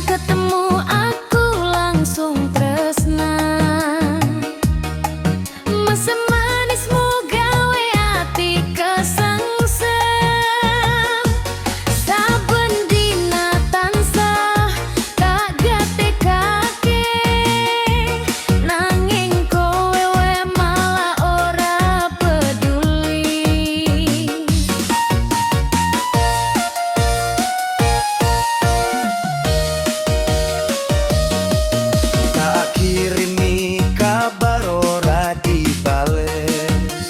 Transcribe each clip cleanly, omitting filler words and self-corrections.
ketemu aku langsung tresna. Mesem manismu gawe ati kesengsem. Saben dina tansah kagate kake, nanging kowe we malah ora peduli. Tak kirimi kabar ora dibales,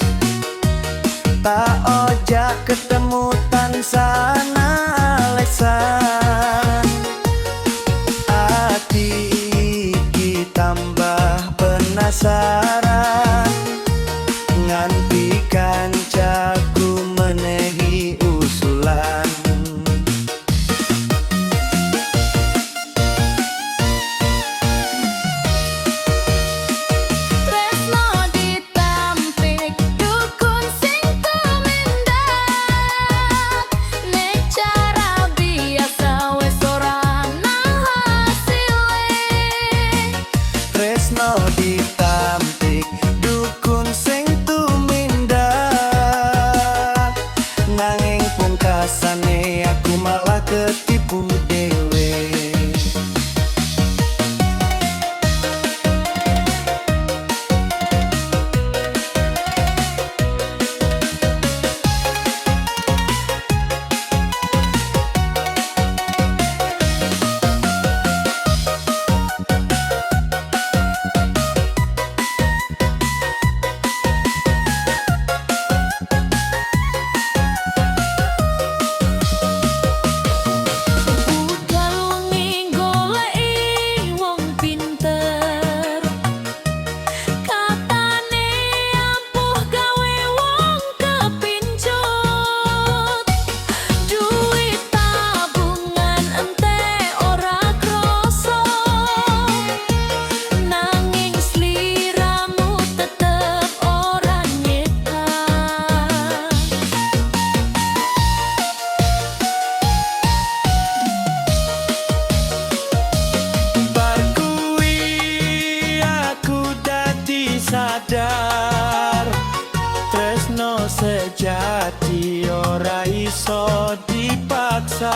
tak ojak ketemu tansah alesan. Ati iki tambah penasaran, nganti kancaku menehi usulan. Tresno ditampik dukun sing tumindak. Nek cara biasa wis ora ana hasile. Tresno ditampik dukun sing tumindak, nanging pungkasane aku malah ketipu dewe. Budal wengi goleki wong pinter, katane ampuh gawe wong kepincut. Duit tabungan entek ora kroso, nanging sliramu tetep ora nyetak. Bar kuwi aku dadi sadar, tresno sejati ora iso dipaksa.